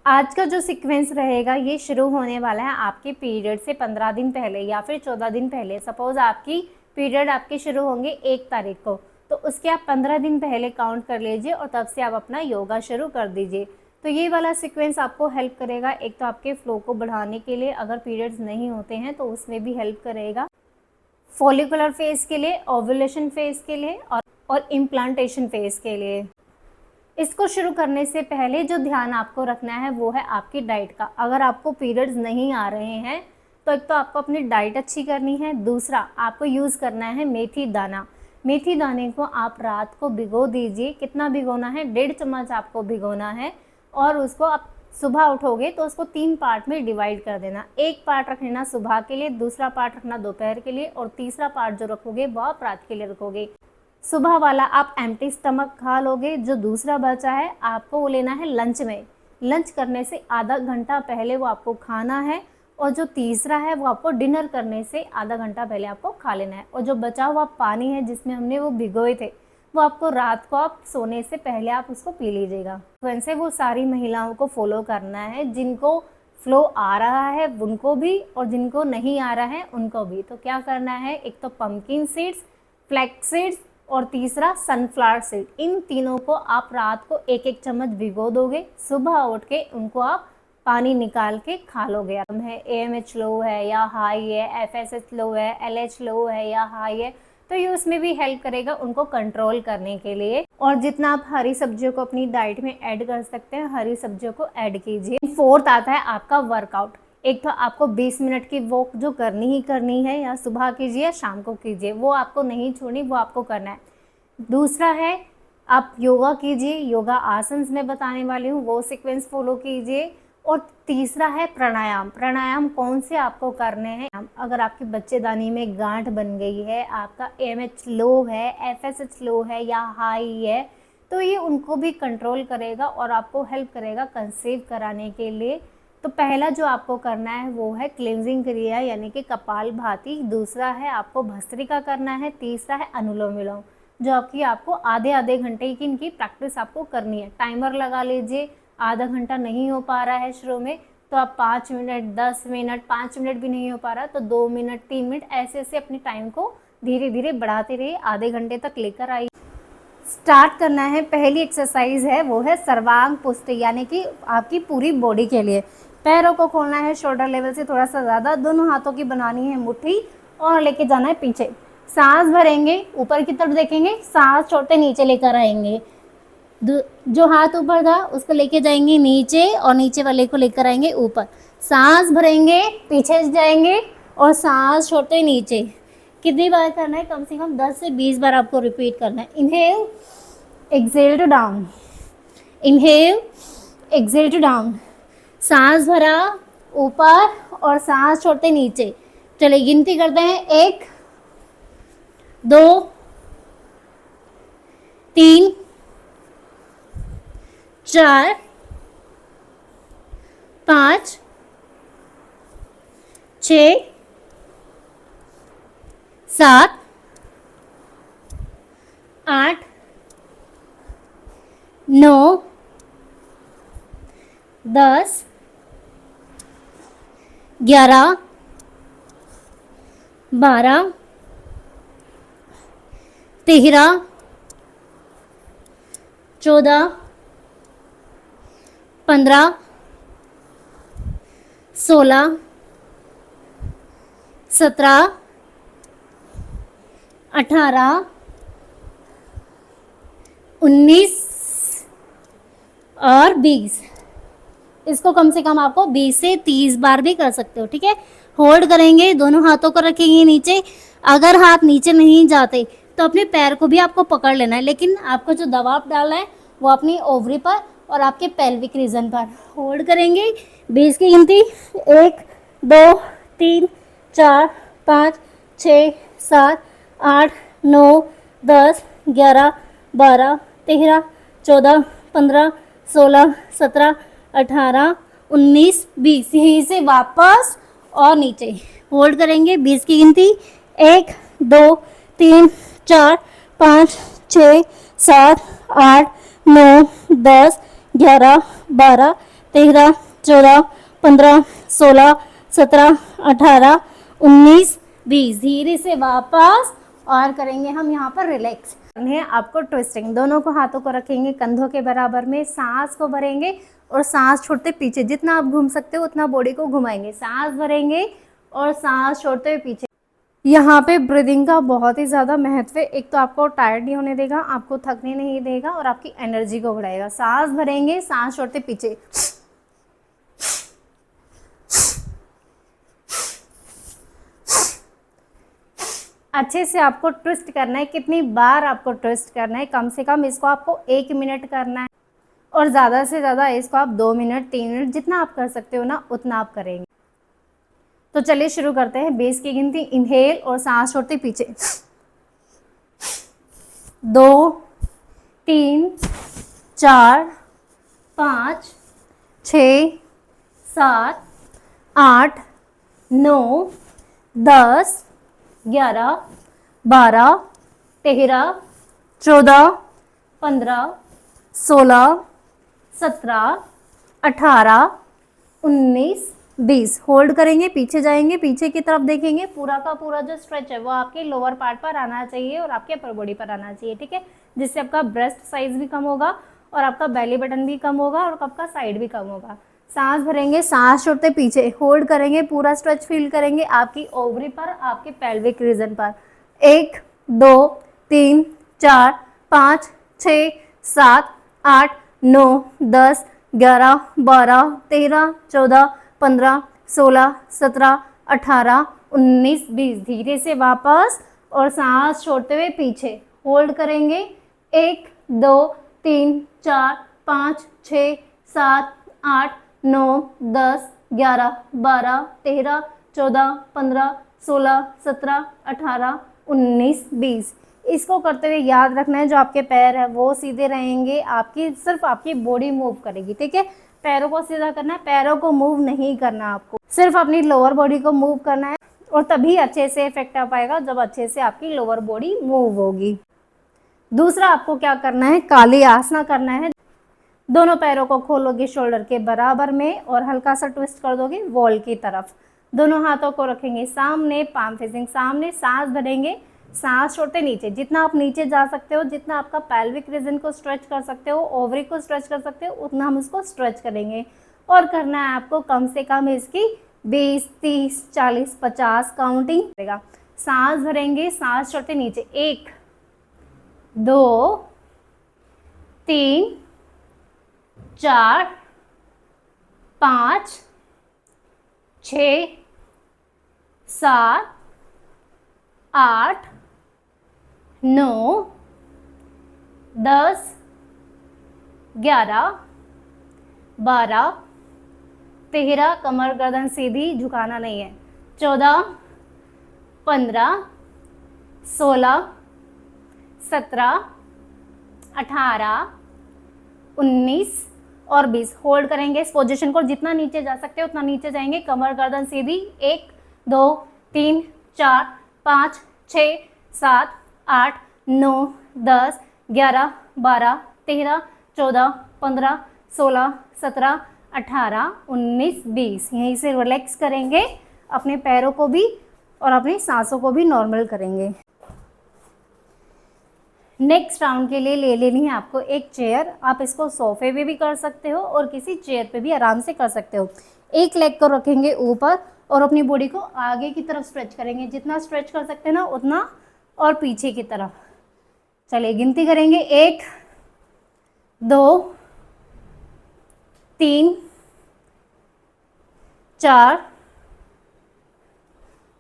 आज का जो सीक्वेंस रहेगा ये शुरू होने वाला है आपके पीरियड से 15 दिन पहले या फिर 14 दिन पहले। सपोज आपकी पीरियड आपके शुरू होंगे 1 तारीख को, तो उसके आप 15 दिन पहले काउंट कर लीजिए और तब से आप अपना योगा शुरू कर दीजिए। तो ये वाला सीक्वेंस आपको हेल्प करेगा, एक तो आपके फ्लो को बढ़ाने के लिए, अगर पीरियड्स नहीं होते हैं तो उसमें भी हेल्प करेगा, फॉलिकुलर फेज के लिए, ओव्यूलेशन फेज के लिए और इम्प्लांटेशन फेज के लिए। इसको शुरू करने से पहले जो ध्यान आपको रखना है वो है आपकी डाइट का। अगर आपको पीरियड्स नहीं आ रहे हैं तो एक तो आपको अपनी डाइट अच्छी करनी है, दूसरा आपको यूज़ करना है मेथी दाना। मेथी दाने को आप रात को भिगो दीजिए। कितना भिगोना है? 1.5 चम्मच आपको भिगोना है और उसको आप सुबह उठोगे तो उसको 3 पार्ट में डिवाइड कर देना। एक पार्ट रख लेना सुबह के लिए, दूसरा पार्ट रखना दोपहर के लिए और तीसरा पार्ट जो रखोगे वो आप रात के लिए रखोगे। सुबह वाला आप एम्प्टी स्टमक खा लोगे, जो दूसरा बचा है आपको वो लेना है लंच में। लंच करने से आधा घंटा पहले वो आपको खाना है और जो तीसरा है वो आपको डिनर करने से आधा घंटा पहले आपको खा लेना है। और जो बचा हुआ पानी है जिसमें हमने वो भिगोए थे वो आपको रात को आप सोने से पहले आप उसको पी लीजिएगा। तो ऐसे वो सारी महिलाओं को फॉलो करना है, जिनको फ्लो आ रहा है उनको भी और जिनको नहीं आ रहा है उनको भी। तो क्या करना है, एक तो पम्पकिन सीड्स, फ्लैक्स सीड्स और तीसरा सनफ्लावर सीड, इन तीनों को आप रात को 1-1 चम्मच भिगो दोगे। सुबह उठ के उनको आप पानी निकाल के खा लोगे। है AMH लो है या हाई है, FSH लो है, LH लो है या हाई है, तो ये उसमें भी हेल्प करेगा उनको कंट्रोल करने के लिए। और जितना आप हरी सब्जियों को अपनी डाइट में ऐड कर सकते हैं, हरी सब्जियों को ऐड कीजिए। 4th आता है आपका वर्कआउट। एक तो आपको 20 मिनट की वॉक जो करनी ही करनी है, या सुबह कीजिए या शाम को कीजिए, वो आपको नहीं छोड़नी, वो आपको करना है। दूसरा है आप योगा कीजिए, योगा आसन्स में बताने वाली हूँ वो सीक्वेंस फॉलो कीजिए। और तीसरा है प्राणायाम। प्राणायाम कौन से आपको करने हैं? अगर आपकी बच्चेदानी में गांठ बन गई है, आपका AMH लो है, FSH लो है या हाई है, तो ये उनको भी कंट्रोल करेगा और आपको हेल्प करेगा कंसीव कराने के लिए। तो पहला जो आपको करना है वो है क्लींजिंग क्रिया यानी कि कपालभाति। दूसरा है आपको भस्त्रिका करना है। तीसरा है अनुलोम विलोम, जो आपको आधे घंटे की इनकी प्रैक्टिस आपको करनी है। टाइमर लगा लीजिए, आधा घंटा नहीं हो पा रहा है शुरू में तो आप 5 मिनट, 10 मिनट, 5 मिनट भी नहीं हो पा रहा तो 2 मिनट, 3 मिनट, ऐसे ऐसे अपनी टाइम को धीरे धीरे बढ़ाते रहिए, आधे घंटे तक लेकर आइए। स्टार्ट करना है, पहली एक्सरसाइज है वो है सर्वांग पुष्टि, यानी कि आपकी पूरी बॉडी के लिए। पैरों को खोलना है शोल्डर लेवल से थोड़ा सा ज़्यादा, दोनों हाथों की बनानी है मुट्ठी और लेके जाना है पीछे। सांस भरेंगे, ऊपर की तरफ देखेंगे, सांस छोड़ते नीचे लेकर आएंगे। जो हाथ ऊपर था उसको लेके जाएंगे नीचे और नीचे वाले को लेकर आएंगे ऊपर। सांस भरेंगे, पीछे जाएंगे और सांस छोड़ते नीचे। कितनी बार करना है? कम से कम 10 से 20 बार आपको रिपीट करना है। Inhale, exhale to down, inhale, exhale to down. सांस भरा ऊपर और सांस छोड़ते नीचे। चलिए गिनती करते हैं, 1 2 3 4 5 6 7 8 9 10 11 12 13 14 15 16 17 18 19 और 20। इसको कम से कम आपको 20 से 30 बार भी कर सकते हो, ठीक है। होल्ड करेंगे, दोनों हाथों को रखेंगे नीचे। अगर हाथ नीचे नहीं जाते तो अपने पैर को भी आपको पकड़ लेना है, लेकिन आपको जो दबाव डालना है वो अपनी ओवरी पर और आपके पेल्विक रीजन पर। होल्ड करेंगे, 20 की गिनती, 1 2 3 4 5 6 7 8 9 10 11 12 13 14 15 16 17 18 19 20। यहीं से वापस और नीचे होल्ड करेंगे, 20 की गिनती, 1 2 3 4 5 6 7 8 9 10 11 12 13, 14, 15, 16, 17, 18, 19, 20। धीरे से वापस और करेंगे हम यहाँ पर रिलैक्स। है आपको ट्विस्टिंग, दोनों को हाथों को रखेंगे कंधों के बराबर में, सांस को भरेंगे और सांस छोड़ते पीछे, जितना आप घूम सकते हो उतना बॉडी को घुमाएंगे, सांस भरेंगे और सांस छोड़ते हुए पीछे। यहाँ पे ब्रीदिंग का बहुत ही ज़्यादा महत्व है। एक तो आपको टायर्ड नहीं होने देगा, आपको थकने नहीं देगा और आपकी एनर्जी को बढ़ाएगा। सांस भरेंगे, सांस छोड़ते पीछे, अच्छे से आपको ट्विस्ट करना है। कितनी बार आपको ट्विस्ट करना है? कम से कम इसको आपको 1 मिनट करना है और ज़्यादा से ज़्यादा इसको आप 2 मिनट 3 मिनट जितना आप कर सकते हो ना उतना आप करेंगे। तो चलिए शुरू करते हैं। बेस की गिनती, इनहेल और सांस छोड़ते पीछे, 2, 3, 4, 5, 6, 7, 8, 9, 10, 11, 12, 13, 14, 15, 16, 17, 18, 19, 20। होल्ड करेंगे, पीछे जाएंगे, पीछे की तरफ देखेंगे। पूरा का पूरा जो स्ट्रेच है वो आपके लोअर पार्ट पर आना चाहिए और आपके अपर बॉडी पर आना चाहिए, ठीक है, जिससे आपका ब्रेस्ट साइज भी कम होगा और आपका बेली बटन भी कम होगा और आपका साइड भी कम होगा। सांस भरेंगे, सांस छोड़ते पीछे, होल्ड करेंगे, पूरा स्ट्रेच फील करेंगे आपकी ओवरी पर, आपके पेल्विक रीजन पर। 1, 2, 3, 4, 5, 6, 7, 8, 9, 10, 11, 12, 13, 14, 15, 16, 17, 18, 19, 20। धीरे से वापस और सांस छोड़ते हुए पीछे, होल्ड करेंगे। 1, 2, 3, 4, 5, 6, 7, 8, 9, 10, 11, 12, 13, 14, 15, 16, 17, 18, 19, 20। इसको करते हुए याद रखना है जो आपके पैर है वो सीधे रहेंगे, आपकी सिर्फ आपकी बॉडी मूव करेगी, ठीक है। पैरों को सीधा करना है, पैरों को मूव नहीं करना, आपको सिर्फ अपनी लोअर बॉडी को मूव करना है और तभी अच्छे से इफेक्ट आ पाएगा जब अच्छे से आपकी लोअर बॉडी मूव होगी। दूसरा आपको क्या करना है, काली आसना करना है। दोनों पैरों को खोलोगे शोल्डर के बराबर में और हल्का सा ट्विस्ट कर दोगे वॉल की तरफ। दोनों हाथों को रखेंगे सामने, पाम फेसिंग सामने, सांस भरेंगे, सांस छोड़ते नीचे। जितना आप नीचे जा सकते हो, जितना आपका पेल्विक रीजन को स्ट्रेच कर सकते हो, ओवरी को स्ट्रेच कर सकते हो, उतना हम इसको स्ट्रेच करेंगे। और करना है आपको कम से कम इसकी 20, 30, 40, 50 काउंटिंग करेगा। सांस भरेंगे, सांस छोड़ते नीचे, 1, 2, 3, 4, 5, 6, 7, 8, 9, 10, 11, 12, 13, कमर गर्दन सीधी, झुकाना नहीं है, 14, 15, 16, 17, 18, 19 और 20। होल्ड करेंगे इस पोजीशन को, जितना नीचे जा सकते हो उतना नीचे जाएंगे, कमर गर्दन सीधी। 1, 2, 3, 4, 5, 6, 7, 8, 9, 10, 11, 12, 13, 14, 15, 16, 17, 18, 19, 20। यहीं से रिलैक्स करेंगे, अपने पैरों को भी और अपनी सांसों को भी नॉर्मल करेंगे। नेक्स्ट राउंड के लिए ले लेनी है आपको एक चेयर। आप इसको सोफे पे भी कर सकते हो और किसी चेयर पे भी आराम से कर सकते हो। एक लेग को रखेंगे ऊपर और अपनी बॉडी को आगे की तरफ स्ट्रेच करेंगे, जितना स्ट्रेच कर सकते हैं ना उतना, और पीछे की तरफ। चलिए गिनती करेंगे, 1, 2, 3, 4,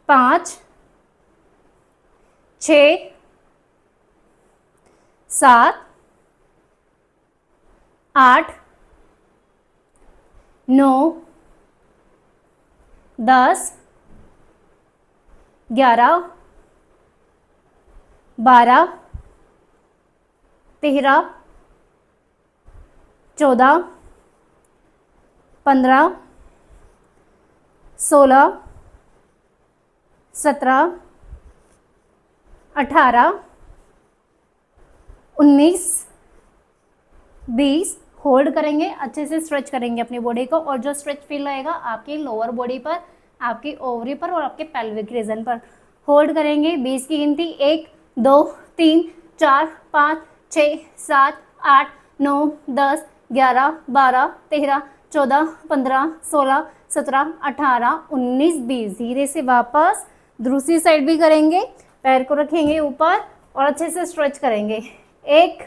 5, 6, 7, 8, 9, 10, 11, 12, 13, 14, 15, 16, 17, 18, 19, 20। होल्ड करेंगे, अच्छे से स्ट्रेच करेंगे अपनी बॉडी को, और जो स्ट्रेच फील रहेगा आपकी लोअर बॉडी पर, आपकी ओवरी पर और आपके पेल्विक रीजन पर। होल्ड करेंगे 20 की गिनती, 1 2 3 4 5 6 7 8 9 10 11 12 13 14 15 16 17 18 19 20। धीरे से वापस दूसरी साइड भी करेंगे, पैर को रखेंगे ऊपर और अच्छे से स्ट्रेच करेंगे। 1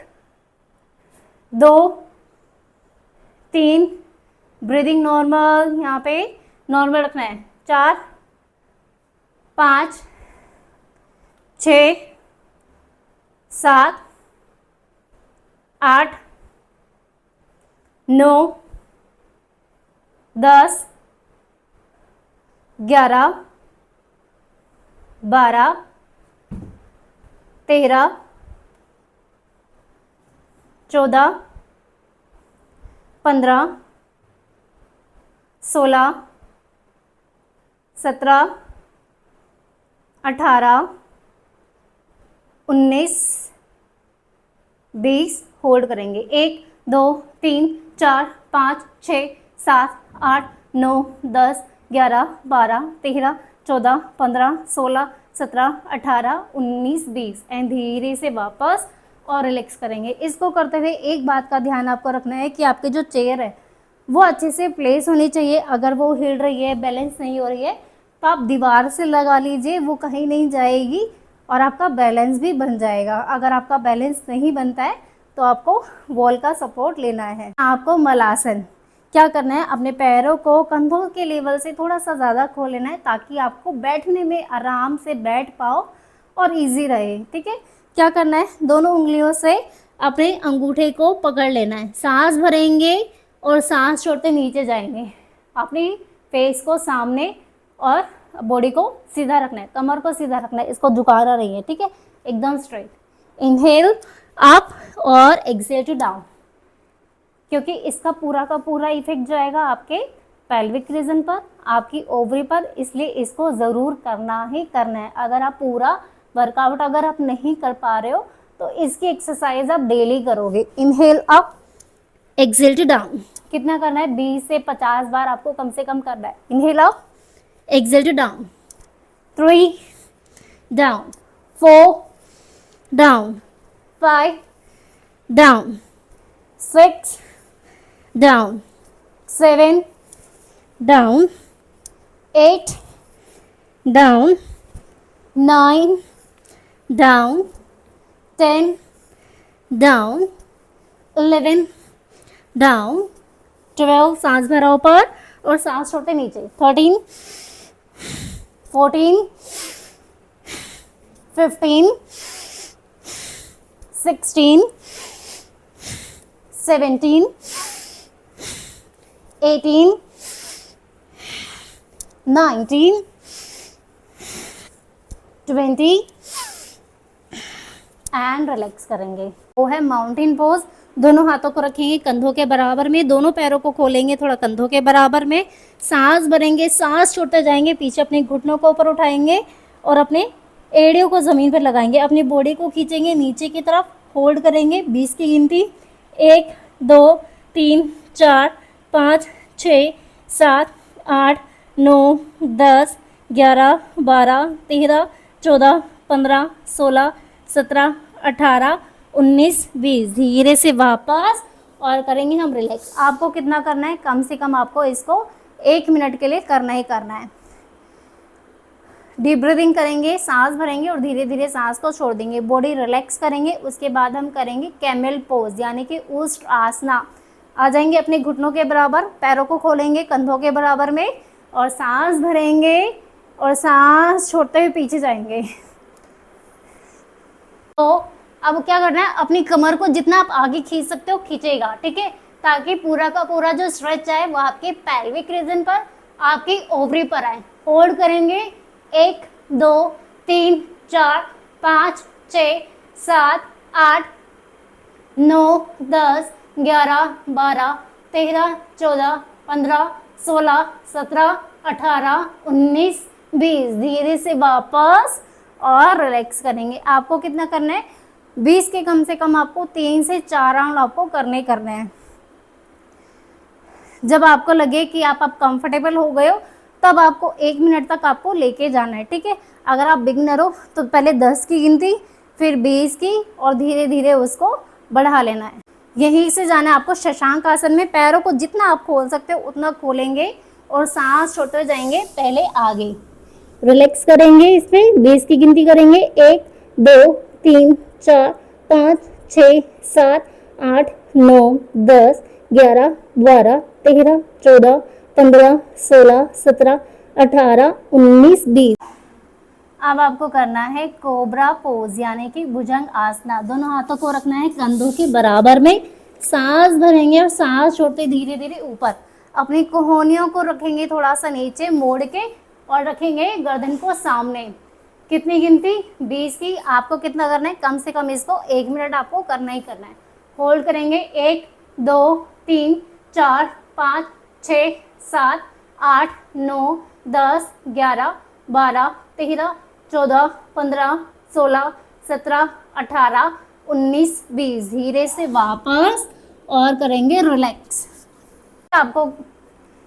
2 3, ब्रीदिंग नॉर्मल, यहाँ पे नॉर्मल रखना है, 4 5 6 7 8 9 10 11 12 13 14 15 16 17 18 19 20। होल्ड करेंगे, 1 2 3 4 5 6 7 8 9 10 11 12 13 14 15 16 17 18 19 20 एंड धीरे से वापस और रिलैक्स करेंगे। इसको करते हुए एक बात का ध्यान आपको रखना है कि आपकी जो चेयर है वो अच्छे से प्लेस होनी चाहिए। अगर वो हिल रही है, बैलेंस नहीं हो रही है, तो आप दीवार से लगा लीजिए, वो कहीं नहीं जाएगी और आपका बैलेंस भी बन जाएगा। अगर आपका बैलेंस नहीं बनता है तो आपको वॉल का सपोर्ट लेना है। आपको मलासन क्या करना है, अपने पैरों को कंधों के लेवल से थोड़ा सा ज़्यादा खोल लेना है ताकि आपको बैठने में आराम से बैठ पाओ और इजी रहे। ठीक है, क्या करना है, दोनों उंगलियों से अपने अंगूठे को पकड़ लेना है, सांस भरेंगे और सांस छोड़ते नीचे जाएंगे। अपनी फेस को सामने और बॉडी को सीधा रखना है, कमर को सीधा रखना है, इसको झुकाना नहीं है। ठीक है, एकदम स्ट्रेट। इनहेल अप और एक्सहेल टू डाउन, क्योंकि इसका पूरा का पूरा इफेक्ट जाएगा आपके पेल्विक रीजन पर, आपकी ओवरी पर, इसलिए इसको ज़रूर करना ही करना है। अगर आप पूरा वर्कआउट अगर आप नहीं कर पा रहे हो तो इसकी एक्सरसाइज आप डेली करोगे। Inhale up, exhale to down. कितना करना है, 20 से 50 बार आपको कम से कम करना है। Inhale up, exhale to down, 3 down, 4 down, 5 down, 6 down, 7 down, 8 down, 9 down, 10 down, 11 down, 12 सांस भरा ऊपर और सांस छोड़ते नीचे, 13 14 15 16 17 18 19 20 एंड रिलैक्स करेंगे। वो है माउंटेन पोज। दोनों हाथों को रखेंगे कंधों के बराबर में, दोनों पैरों को खोलेंगे थोड़ा कंधों के बराबर में, सांस भरेंगे, सांस छोड़ते जाएंगे, पीछे अपने घुटनों को ऊपर उठाएंगे और अपने एड़ियों को ज़मीन पर लगाएंगे, अपनी बॉडी को खींचेंगे नीचे की तरफ, होल्ड करेंगे 20 की गिनती, 1 2 3 4 5 6 7 8 9 10 11 12 13 14 15 16 17 18 19 20। धीरे से वापस और करेंगे हम रिलैक्स। आपको कितना करना है, कम से कम आपको इसको 1 मिनट के लिए करना ही करना है। डीप ब्रीदिंग करेंगे, सांस भरेंगे और धीरे धीरे सांस को छोड़ देंगे, बॉडी रिलैक्स करेंगे। उसके बाद हम करेंगे कैमल पोज यानी कि ऊष्ट आसना। आ जाएंगे अपने घुटनों के बराबर, पैरों को खोलेंगे कंधों के बराबर में और सांस भरेंगे और सांस छोड़ते हुए पीछे जाएंगे। तो अब क्या करना है, अपनी कमर को जितना आप आगे खींच सकते हो खींचेगा, ठीक है, ताकि पूरा का पूरा जो स्ट्रेच है वो आपके पेल्विक रीजन पर, आपकी ओवरी पर आए। होल्ड करेंगे 1 2 3 4 5 6 7 8 9 10 11 12 13 14 15 16 17 18 19 20। धीरे से वापस और रिलैक्स करेंगे। आपको कितना करना है, 20 के कम से कम आपको 3 से 4 राउंड आपको करने हैं। जब आपको लगे कि आप अब कंफर्टेबल हो गए हो, तब आपको 1 मिनट तक आपको लेके जाना है, ठीक है। अगर आप बिगनर हो तो पहले 10 की गिनती, फिर 20 की, और धीरे धीरे उसको बढ़ा लेना है। यहीं से जाना है आपको शशांक आसन में। पैरों को जितना आप खोल सकते हो उतना खोलेंगे और सांस छोड़ते जाएंगे पहले आगे, रिलैक्स करेंगे। इसमें 20 की गिनती करेंगे, 1 2 3 4 5 6 7 8 9 10 11 12 13 14 15 16 17 18 19 20। अब आपको करना है कोबरा पोज यानी कि भुजंग आसना। दोनों हाथों को रखना है कंधों के बराबर में, सांस भरेंगे और सांस छोड़ते धीरे धीरे ऊपर। अपनी कोहनियों को रखेंगे थोड़ा सा नीचे मोड़ के और रखेंगे गर्दन को सामने। कितनी गिनती? 20 की। आपको कितना करना है? कम से कम इसको 1 मिनट आपको करना ही करना है। होल्ड करेंगे 1 2 3 4 5 6 7 8 9 10 11 12 13 14 15 16 17 18 19 20। धीरे से वापस और करेंगे रिलैक्स। आपको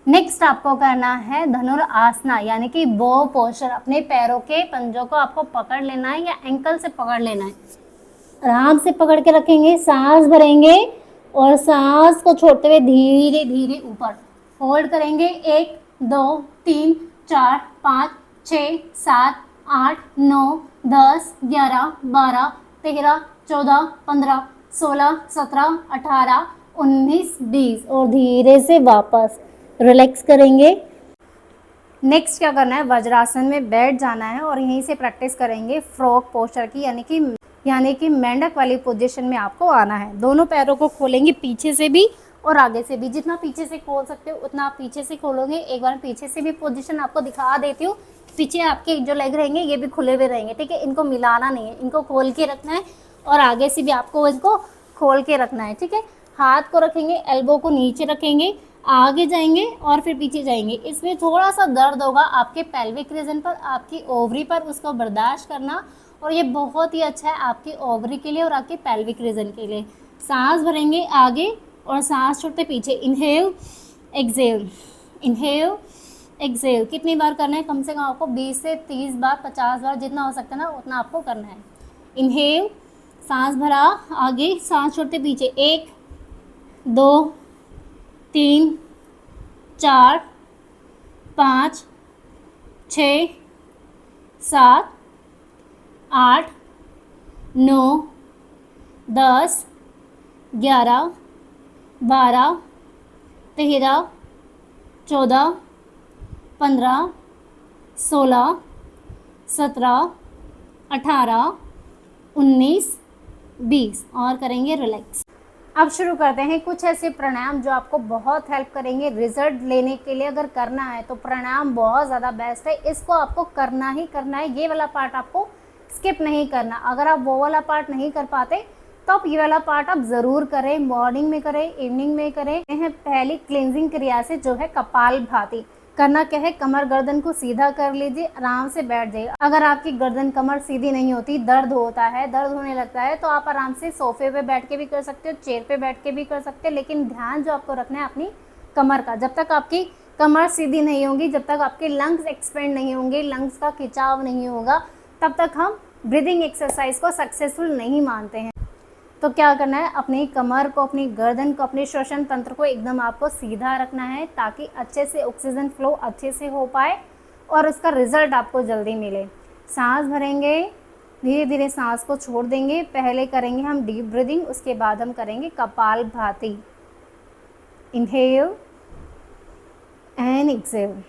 नेक्स्ट आपको करना है धनुरासना यानी कि बो पोस्चर। अपने पैरों के पंजों को आपको पकड़ लेना है या एंकल से पकड़ लेना है। आराम से पकड़ के रखेंगे, सांस भरेंगे और सांस को छोड़ते हुए धीरे धीरे ऊपर। होल्ड करेंगे 1 2 3 4 5 6 7 8 9 10 11 12 13 14 15 16 17 18 19 20 और धीरे से वापस रिलैक्स करेंगे। नेक्स्ट क्या करना है? वज्रासन में बैठ जाना है और यहीं से प्रैक्टिस करेंगे फ्रॉग पोस्चर की यानी कि मेंढक वाली पोजीशन में आपको आना है। दोनों पैरों को खोलेंगे पीछे से भी और आगे से भी। जितना पीछे से खोल सकते हो उतना आप पीछे से खोलोगे। एक बार पीछे से भी पोजीशन आपको दिखा देती हूँ। पीछे आपके जो लेग रहेंगे ये भी खुले हुए रहेंगे, ठीक है। इनको मिलाना नहीं है, इनको खोल के रखना है और आगे से भी आपको इनको खोल के रखना है, ठीक है। हाथ को रखेंगे, एल्बो को नीचे रखेंगे, आगे जाएंगे और फिर पीछे जाएंगे। इसमें थोड़ा सा दर्द होगा आपके पेल्विक रीजन पर, आपकी ओवरी पर, उसको बर्दाश्त करना। और ये बहुत ही अच्छा है आपकी ओवरी के लिए और आपके पेल्विक रीजन के लिए। सांस भरेंगे आगे और सांस छोड़ते पीछे। Inhale exhale, inhale exhale. कितनी बार करना है? कम से कम आपको 20 से 30 बार, 50 बार, जितना हो सकता है ना उतना आपको करना है। इनहेल, सांस भरा आगे, सांस छोड़ते पीछे। 1 2 3 4 5 6 7 8 9 10 11 12 13 14 15 16 17 18 19 20 और करेंगे रिलैक्स। अब शुरू करते हैं कुछ ऐसे प्राणायाम जो आपको बहुत हेल्प करेंगे रिजल्ट लेने के लिए। अगर करना है तो प्राणायाम बहुत ज़्यादा बेस्ट है, इसको आपको करना ही करना है। ये वाला पार्ट आपको स्किप नहीं करना। अगर आप वो वाला पार्ट नहीं कर पाते तो आप ये वाला पार्ट आप ज़रूर करें। मॉर्निंग में करें, इवनिंग में करें। पहली क्लिनजिंग क्रिया से जो है कपालभाति करना क्या है? कमर गर्दन को सीधा कर लीजिए, आराम से बैठ जाइए। अगर आपकी गर्दन कमर सीधी नहीं होती, दर्द होता है, दर्द होने लगता है, तो आप आराम से सोफे पे बैठ के भी कर सकते हो, चेयर पे बैठ के भी कर सकते हो। लेकिन ध्यान जो आपको रखना है अपनी कमर का। जब तक आपकी कमर सीधी नहीं होगी, जब तक आपके लंग्स एक्सपेंड नहीं होंगे, लंग्स का खिंचाव नहीं होगा, तब तक हम ब्रीदिंग एक्सरसाइज को सक्सेसफुल नहीं मानते हैं। तो क्या करना है? अपनी कमर को, अपनी गर्दन को, अपने श्वसन तंत्र को एकदम आपको सीधा रखना है ताकि अच्छे से ऑक्सीजन फ्लो अच्छे से हो पाए और उसका रिजल्ट आपको जल्दी मिले। सांस भरेंगे, धीरे धीरे सांस को छोड़ देंगे। पहले करेंगे हम डीप ब्रीदिंग, उसके बाद हम करेंगे kapalbhati. Inhale and exhale,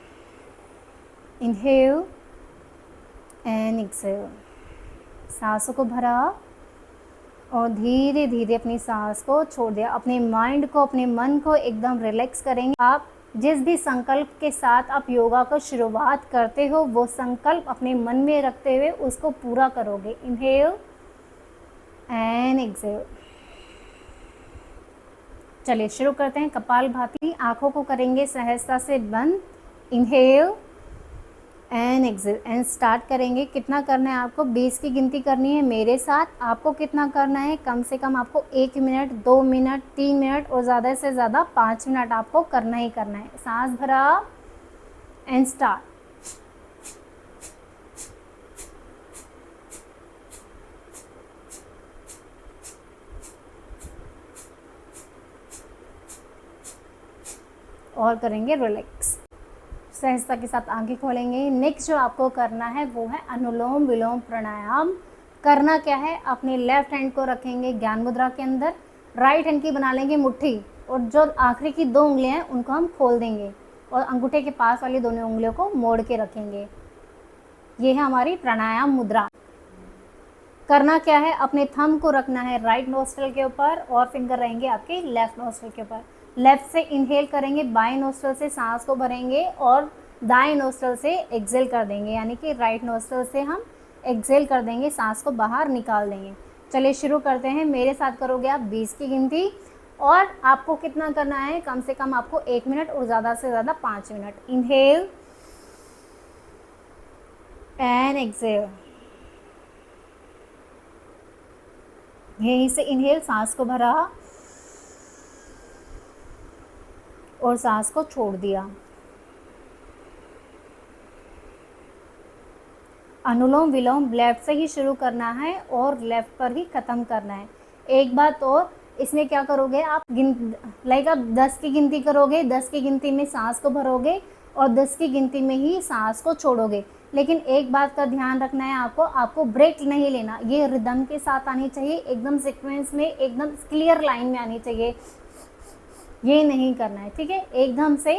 inhale and exhale. सांसों को भरा और धीरे धीरे अपनी सांस को छोड़ दिया। अपने माइंड को, अपने मन को एकदम रिलैक्स करेंगे। आप जिस भी संकल्प के साथ आप योगा को शुरुआत करते हो वो संकल्प अपने मन में रखते हुए उसको पूरा करोगे। Inhale and exhale. चलिए शुरू करते हैं कपालभाति। आंखों को करेंगे सहजता से बंद। Inhale and exhale and start करेंगे। कितना करना है आपको, 20 की गिनती करनी है मेरे साथ। आपको कितना करना है, कम से कम आपको 1 मिनट, 2 मिनट, 3 मिनट और ज़्यादा से ज़्यादा 5 मिनट आपको करना ही करना है। सांस भरा एंड स्टार्ट। और करेंगे रिलैक्स। सहजता के साथ आंखें खोलेंगे। नेक्स्ट जो आपको करना है वो है अनुलोम विलोम प्राणायाम। करना क्या है, अपने लेफ्ट हैंड को रखेंगे ज्ञान मुद्रा के अंदर, राइट हैंड की बना लेंगे मुट्ठी और जो आखिरी की 2 उंगलियां हैं उनको हम खोल देंगे और अंगूठे के पास वाली दोनों उंगलियों को मोड़ के रखेंगे। ये है हमारी प्राणायाम मुद्रा। करना क्या है, अपने थंब को रखना है राइट नोस्ट्रल के ऊपर और फिंगर रहेंगे आपके लेफ्ट नोस्ट्रल के ऊपर। लेफ्ट से इनहेल करेंगे, बाएं नोस्ट्रल से सांस को भरेंगे और दाएं नोस्ट्रल से एक्सेल कर देंगे, यानी कि राइट नोस्ट्रल से हम एक्सेल कर देंगे, सांस को बाहर निकाल देंगे। चलिए शुरू करते हैं। मेरे साथ करोगे आप 20 की गिनती और आपको कितना करना है, कम से कम आपको 1 मिनट और ज़्यादा से ज़्यादा 5 मिनट। Inhale and Excel. यहीं से इनहेल, सांस को भरा और सांस को छोड़ दिया। अनुलोम विलोम लेफ्ट से ही शुरू करना है और लेफ्ट पर ही ख़त्म करना है। एक बात और, इसमें क्या करोगे आप, आप 10 की गिनती करोगे, 10 की गिनती में सांस को भरोगे और 10 की गिनती में ही सांस को छोड़ोगे। लेकिन एक बात का ध्यान रखना है आपको ब्रेक नहीं लेना। ये रिदम के साथ आनी चाहिए, एकदम सीक्वेंस में, एकदम क्लियर लाइन में आनी चाहिए। ये नहीं करना है, ठीक है, एकदम से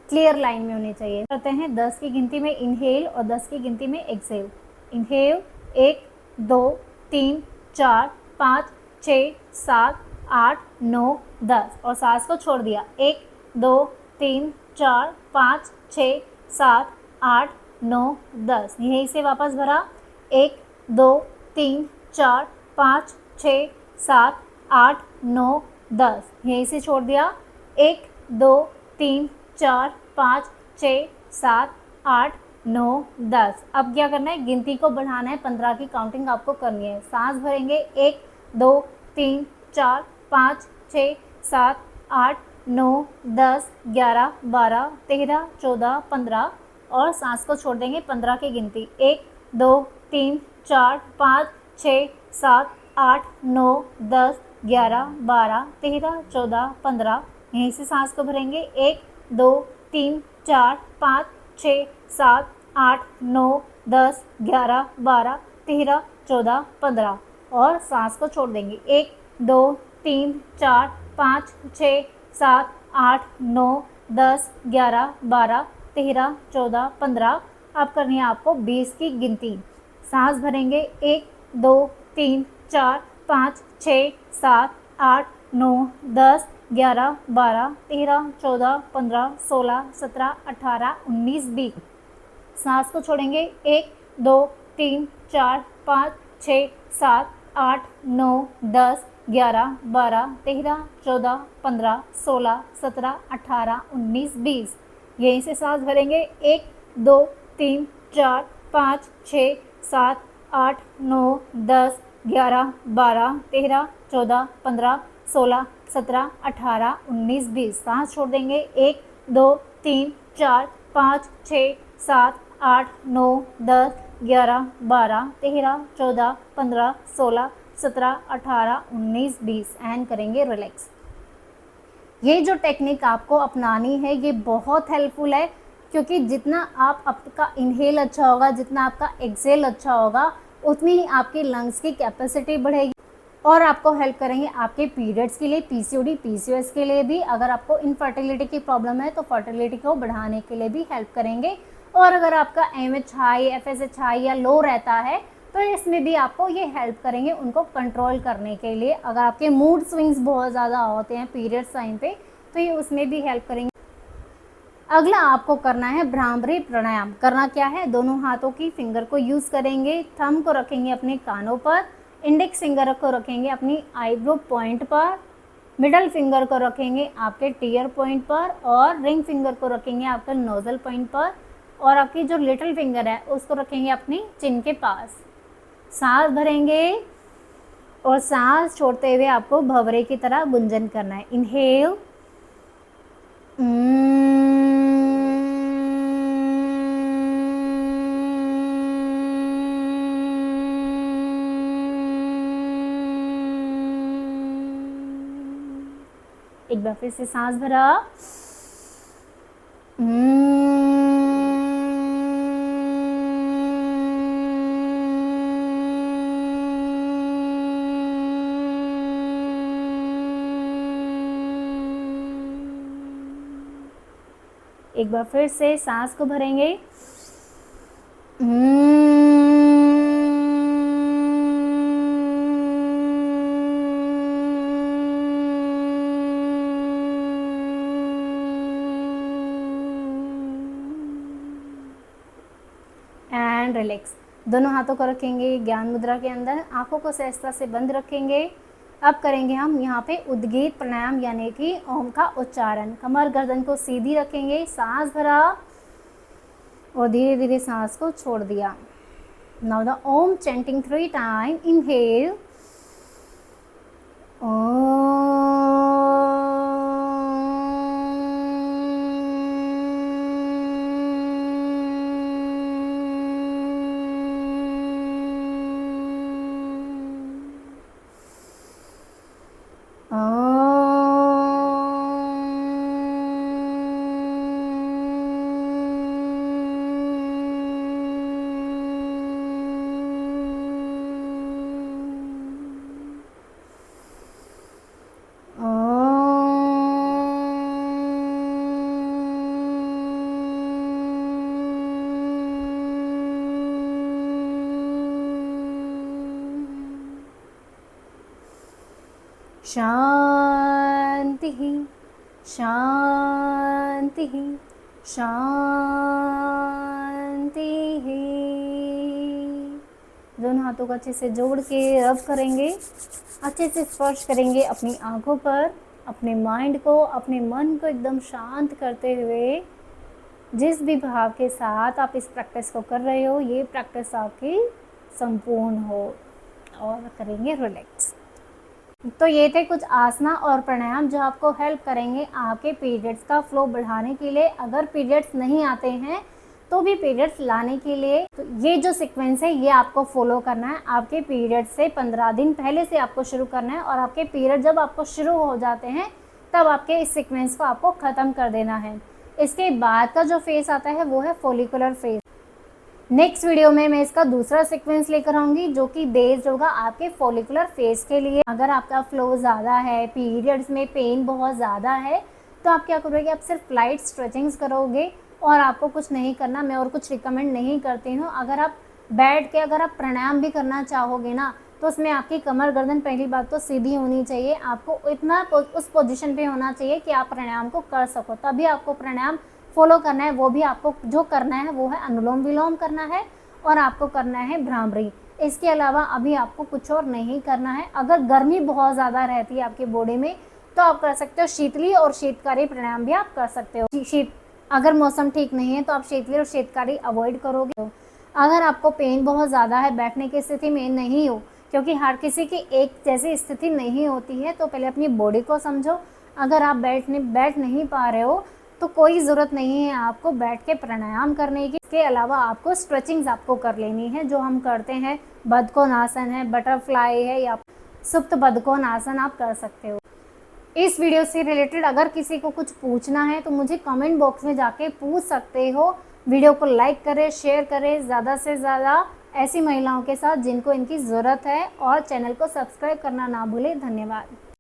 क्लियर लाइन में होनी चाहिए। करते हैं 10 की गिनती में इनहेल और 10 की गिनती में एक्सेल। इनहेल 1 2 3 4 5 6 7 8 9 10 और सांस को छोड़ दिया। 1 2 3 4 5 6 7 8 9 10। यहीं से वापस भरा। 1 2 3 4 5 6 7 8 9 10। यहीं से छोड़ दिया। 1 2 3 4 5 6 7 8 9 10। अब क्या करना है, गिनती को बढ़ाना है, 15 की काउंटिंग आपको करनी है। सांस भरेंगे। 1 2 3 4 5 6 7 8 9 10 11 12 13 14 15 और सांस को छोड़ देंगे 15 की गिनती। 1 2 3 4 5 6 7 8 9 10 11 12 13 14 15। यहीं से सांस को भरेंगे। 1 2 3 4 5 6 7 8 9 10 11 12 13 14 15 और सांस को छोड़ देंगे। 1 2 3 4 5 6 7 8 9 10 11 12 13 14 15। अब करनी है आपको 20 की गिनती। सांस भरेंगे। 1 2 3 4 5 6 7 8 9 10 11 12 13 14 15 16 17 18 19 20। सांस को छोड़ेंगे। 1 2 3 4 5 6 7 8 9 10 11 12 13 14 15 16 17 18 19 20। यहीं से सांस भरेंगे। 1 2 3 4 5 6 7 8 9 10 11 12 13 14 15 16 17 18 19 20। सांस छोड़ देंगे। 1 2 3 4 5 6 7 8 9 10 11 12 13 14 15 16 17 18 19 20 एंड करेंगे रिलैक्स। ये जो टेक्निक आपको अपनानी है ये बहुत हेल्पफुल है, क्योंकि जितना आपका इनहेल अच्छा होगा, जितना आपका एक्सेल अच्छा होगा, उतनी ही आपके लंग्स की कैपेसिटी बढ़ेगी और आपको हेल्प करेंगे आपके पीरियड्स के लिए, पीसीओडी पीसीओएस के लिए भी। अगर आपको इनफर्टिलिटी की प्रॉब्लम है तो फर्टिलिटी को बढ़ाने के लिए भी हेल्प करेंगे। और अगर आपका एमएच हाई, एफएसएच हाई या लो रहता है तो इसमें भी आपको ये हेल्प करेंगे उनको कंट्रोल करने के लिए। अगर आपके मूड स्विंग्स बहुत ज़्यादा होते हैं पीरियड्स टाइम पे तो ये उसमें भी हेल्प करेंगे। अगला आपको करना है भ्रामरी प्राणायाम। करना क्या है, दोनों हाथों की फिंगर को यूज़ करेंगे, थंब को रखेंगे अपने कानों पर, इंडेक्स फिंगर को रखेंगे अपनी आईब्रो पॉइंट पर, मिडल फिंगर को रखेंगे आपके टीयर पॉइंट पर और रिंग फिंगर को रखेंगे आपके नोजल पॉइंट पर। और आपकी जो लिटिल फिंगर है उसको रखेंगे अपनी चिन के पास। सांस भरेंगे और सांस छोड़ते हुए आपको भंवरे की तरह गुंजन करना है। इनहेल, एक बार फिर से सांस भरा, एक बार फिर से सांस को भरेंगे, एंड रिलैक्स। दोनों हाथों को रखेंगे ज्ञान मुद्रा के अंदर, आंखों को सहजता से बंद रखेंगे। अब करेंगे हम यहाँ पे उद्गीत प्राणायाम यानी कि ओम का उच्चारण। कमर गर्दन को सीधी रखेंगे, सांस भरा और धीरे धीरे सांस को छोड़ दिया। Now the Om chanting 3 time. Inhale, शांति शांति शांति। दोनों हाथों को अच्छे से जोड़ के रब करेंगे, अच्छे से स्पर्श करेंगे अपनी आंखों पर, अपने माइंड को, अपने मन को एकदम शांत करते हुए। जिस भी भाव के साथ आप इस प्रैक्टिस को कर रहे हो, ये प्रैक्टिस आपकी संपूर्ण हो। और करेंगे रिलैक्स। तो ये थे कुछ आसना और प्राणायाम जो आपको हेल्प करेंगे आपके पीरियड्स का फ्लो बढ़ाने के लिए। अगर पीरियड्स नहीं आते हैं तो भी पीरियड्स लाने के लिए तो ये जो सीक्वेंस है ये आपको फॉलो करना है। आपके पीरियड्स से 15 दिन पहले से आपको शुरू करना है और आपके पीरियड जब आपको शुरू हो जाते हैं तब आपके इस सीक्वेंस को आपको ख़त्म कर देना है। इसके बाद का जो फेज आता है वो है फॉलिकुलर फेज। नेक्स्ट वीडियो में मैं इसका दूसरा सीक्वेंस लेकर आऊँगी जो कि बेस्ड होगा आपके फॉलिकुलर फेज के लिए। अगर आपका फ्लो ज़्यादा है, पीरियड्स में पेन बहुत ज़्यादा है, तो आप क्या करोगे, आप सिर्फ लाइट स्ट्रेचिंग्स करोगे और आपको कुछ नहीं करना। मैं और कुछ रिकमेंड नहीं करती हूँ। अगर आप बैठ के अगर आप प्राणायाम भी करना चाहोगे ना तो उसमें आपकी कमर गर्दन पहली बात तो सीधी होनी चाहिए। आपको इतना उस पोजीशन पे होना चाहिए कि आप प्राणायाम को कर सको, तभी आपको प्राणायाम फॉलो करना है। वो भी आपको जो करना है वो है अनुलोम विलोम करना है और आपको करना है भ्रामरी। इसके अलावा अभी आपको कुछ और नहीं करना है। अगर गर्मी बहुत ज़्यादा रहती है आपके बॉडी में तो आप कर सकते हो शीतली और शीतकारी प्राणायाम भी आप कर सकते हो। अगर मौसम ठीक नहीं है तो आप शीतली और शीतकारी अवॉइड करोगे। अगर आपको पेन बहुत ज़्यादा है, बैठने की स्थिति में नहीं हो, क्योंकि हर किसी की एक जैसी स्थिति नहीं होती है, तो पहले अपनी बॉडी को समझो। अगर आप बैठ नहीं पा रहे हो तो कोई ज़रूरत नहीं है आपको बैठ के प्राणायाम करने की। इसके अलावा आपको स्ट्रेचिंग्स आपको कर लेनी है जो हम करते हैं। बदकोनासन है, बटरफ्लाई है या सुप्त बदकोनासन आप कर सकते हो। इस वीडियो से रिलेटेड अगर किसी को कुछ पूछना है तो मुझे कमेंट बॉक्स में जाके पूछ सकते हो। वीडियो को लाइक करें, शेयर करें ज़्यादा से ज़्यादा ऐसी महिलाओं के साथ जिनको इनकी ज़रूरत है, और चैनल को सब्सक्राइब करना ना भूलें। धन्यवाद।